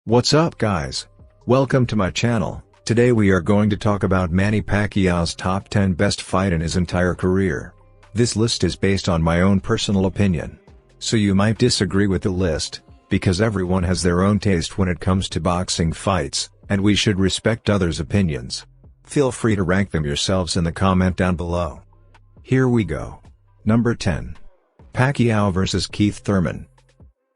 What's up guys? Welcome to my channel. Today we are going to talk about Manny Pacquiao's top 10 best fight in his entire career. This list is based on my own personal opinion. So you might disagree with the list, because everyone has their own taste when it comes to boxing fights, and we should respect others' opinions. Feel free to rank them yourselves in the comment down below. Here we go. Number 10. Pacquiao vs. Keith Thurman.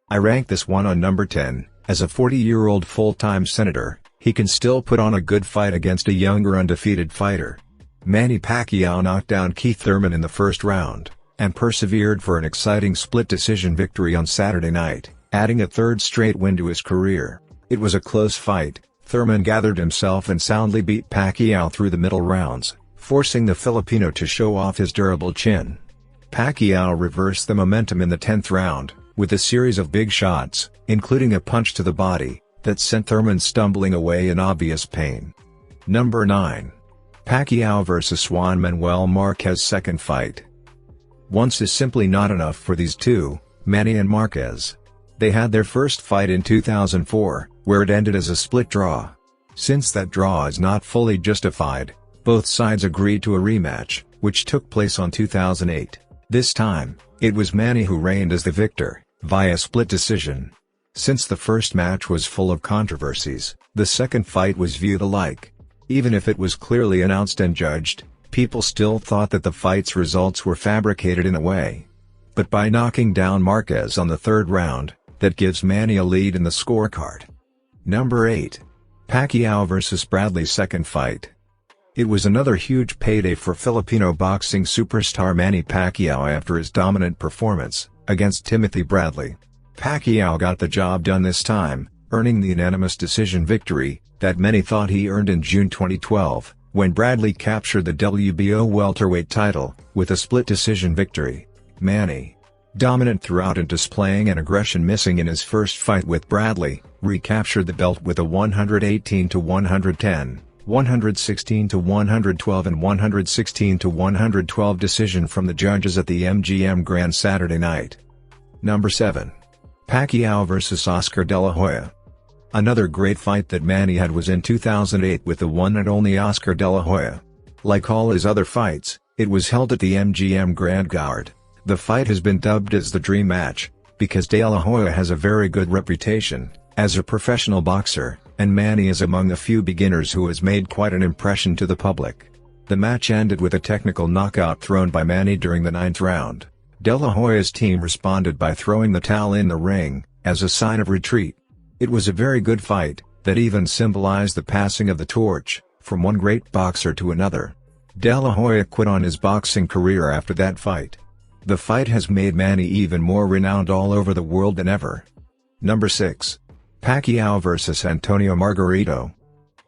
I rank this one on number 10. As a 40-year-old full-time senator, he can still put on a good fight against a younger undefeated fighter. Manny Pacquiao knocked down Keith Thurman in the first round, and persevered for an exciting split decision victory on Saturday night, adding a third straight win to his career. It was a close fight. Thurman gathered himself and soundly beat Pacquiao through the middle rounds, forcing the Filipino to show off his durable chin. Pacquiao reversed the momentum in the 10th round, with a series of big shots, including a punch to the body, that sent Thurman stumbling away in obvious pain. Number 9. Pacquiao vs. Juan Manuel Marquez second fight. Once is simply not enough for these two, Manny and Marquez. They had their first fight in 2004, where it ended as a split draw. Since that draw is not fully justified, both sides agreed to a rematch, which took place on 2008. This time, it was Manny who reigned as the victor, via split decision. Since the first match was full of controversies, the second fight was viewed alike. Even if it was clearly announced and judged, people still thought that the fight's results were fabricated in a way. But by knocking down Marquez on the third round, that gives Manny a lead in the scorecard. Number 8. Pacquiao vs. Bradley second fight. It was another huge payday for Filipino boxing superstar Manny Pacquiao after his dominant performance against Timothy Bradley. Pacquiao got the job done this time, earning the unanimous decision victory that many thought he earned in June 2012, when Bradley captured the WBO welterweight title with a split decision victory. Manny, dominant throughout and displaying an aggression missing in his first fight with Bradley, recaptured the belt with a 118-110, 116-112 and 116-112 decision from the judges at the MGM Grand Saturday night. Number 7. Pacquiao vs. Oscar de la Hoya. Another great fight that Manny had was in 2008 with the one and only Oscar de la Hoya. Like all his other fights, it was held at the MGM Grand Guard. The fight has been dubbed as the dream match, because de la Hoya has a very good reputation as a professional boxer, and Manny is among the few beginners who has made quite an impression to the public. The match ended with a technical knockout thrown by Manny during the 9th round. De la Hoya's team responded by throwing the towel in the ring, as a sign of retreat. It was a very good fight, that even symbolized the passing of the torch, from one great boxer to another. De la Hoya quit on his boxing career after that fight. The fight has made Manny even more renowned all over the world than ever. Number 6. Pacquiao vs. Antonio Margarito.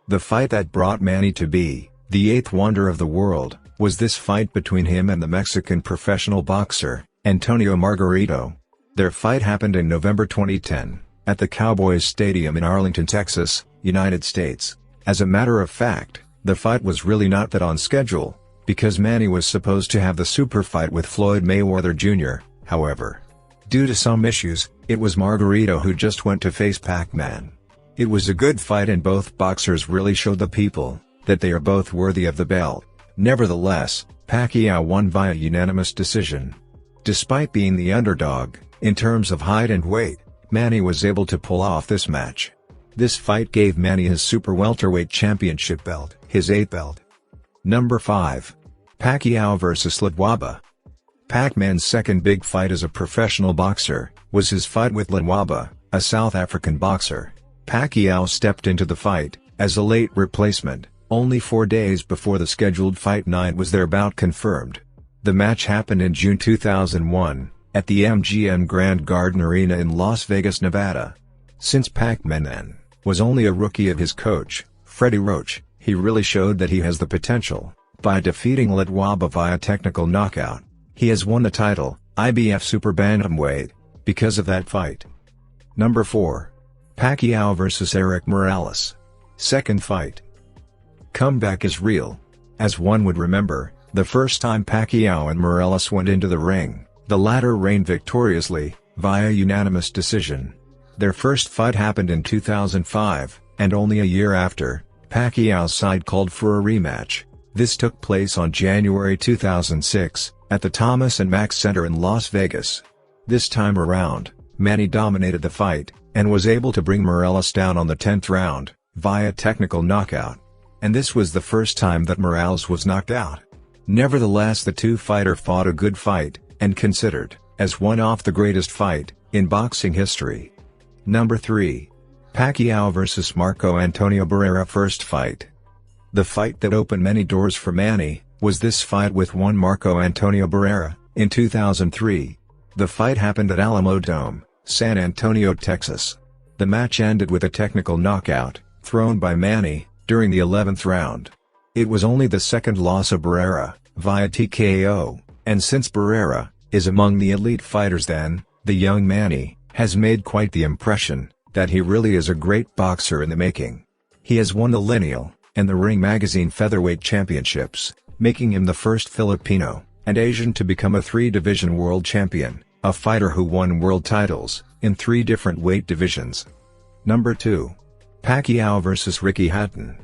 The fight that brought Manny to be the eighth wonder of the world was this fight between him and the Mexican professional boxer, Antonio Margarito. Their fight happened in November 2010, at the Cowboys Stadium in Arlington, Texas, United States. As a matter of fact, the fight was really not that on schedule, because Manny was supposed to have the super fight with Floyd Mayweather Jr., however. Due to some issues, it was Margarito who just went to face Pac-Man. It was a good fight and both boxers really showed the people that they are both worthy of the belt. Nevertheless, Pacquiao won via unanimous decision. Despite being the underdog, in terms of height and weight, Manny was able to pull off this match. This fight gave Manny his super welterweight championship belt, his 8th belt. Number 5. Pacquiao vs. Ledwaba. Pac-Man's second big fight as a professional boxer was his fight with Ledwaba, a South African boxer. Pacquiao stepped into the fight as a late replacement, only 4 days before the scheduled fight night was their bout confirmed. The match happened in June 2001, at the MGM Grand Garden Arena in Las Vegas, Nevada. Since Pac-Man then was only a rookie of his coach, Freddie Roach, he really showed that he has the potential, by defeating Ledwaba via technical knockout. He has won the title, IBF Super Bantamweight, because of that fight. Number 4. Pacquiao vs. Erik Morales. Second fight. Comeback is real. As one would remember, the first time Pacquiao and Morales went into the ring, the latter reigned victoriously, via unanimous decision. Their first fight happened in 2005, and only a year after, Pacquiao's side called for a rematch. This took place on January 2006, at the Thomas & Mack Center in Las Vegas. This time around, Manny dominated the fight, and was able to bring Morales down on the 10th round, via technical knockout. And this was the first time that Morales was knocked out. Nevertheless, the two-fighter fought a good fight, and considered as one of the greatest fight in boxing history. Number 3. Pacquiao vs. Marco Antonio Barrera first fight. The fight that opened many doors for Manny was this fight with one Marco Antonio Barrera in 2003. The fight happened at Alamo Dome, San Antonio, Texas. The match ended with a technical knockout thrown by Manny during the 11th round. It was only the second loss of Barrera via TKO, and since Barrera is among the elite fighters, then the young Manny has made quite the impression that he really is a great boxer in the making. He has won the Lineal and the Ring Magazine featherweight championships, making him the first Filipino and Asian to become a 3-division world champion, a fighter who won world titles in 3 different weight divisions. Number 2. Pacquiao vs. Ricky Hatton.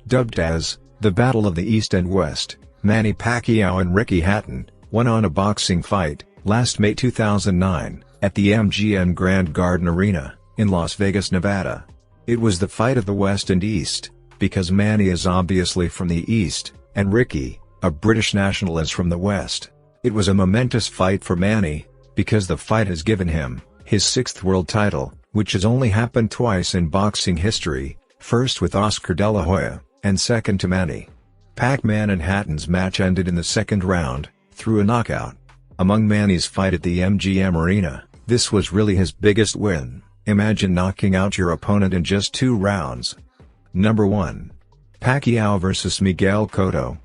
Dubbed as the Battle of the East and West, Manny Pacquiao and Ricky Hatton won on a boxing fight last May 2009 at the MGM Grand Garden Arena in Las Vegas, Nevada. It was the fight of the West and East, because Manny is obviously from the East, and Ricky, a British national, is from the West. It was a momentous fight for Manny, because the fight has given him his 6th world title, which has only happened twice in boxing history, first with Oscar De La Hoya, and second to Manny. Pac-Man and Hatton's match ended in the 2nd round, through a knockout. Among Manny's fight at the MGM Arena, this was really his biggest win. Imagine knocking out your opponent in just 2 rounds. Number 1. Pacquiao vs. Miguel Cotto.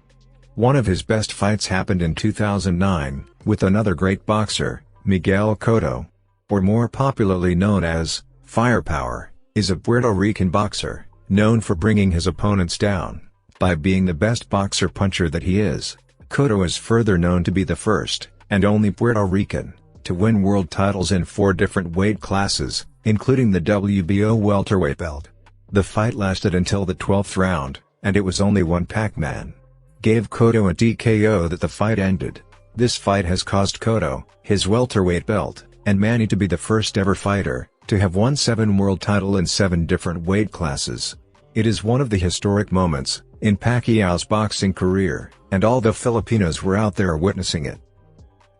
One of his best fights happened in 2009, with another great boxer, Miguel Cotto, or more popularly known as Firepower, is a Puerto Rican boxer, known for bringing his opponents down by being the best boxer puncher that he is. Cotto is further known to be the first, and only Puerto Rican, to win world titles in 4 different weight classes, including the WBO welterweight belt. The fight lasted until the 12th round, and it was only one Pac-Man gave Cotto a TKO that the fight ended. This fight has cost Cotto his welterweight belt, and Manny to be the first ever fighter to have won 7 world titles in 7 different weight classes. It is one of the historic moments in Pacquiao's boxing career, and all the Filipinos were out there witnessing it.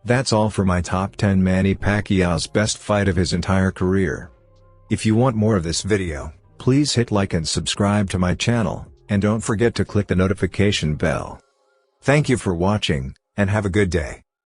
That's all for my top 10 Manny Pacquiao's best fight of his entire career. If you want more of this video, please hit like and subscribe to my channel, and don't forget to click the notification bell. Thank you for watching, and have a good day.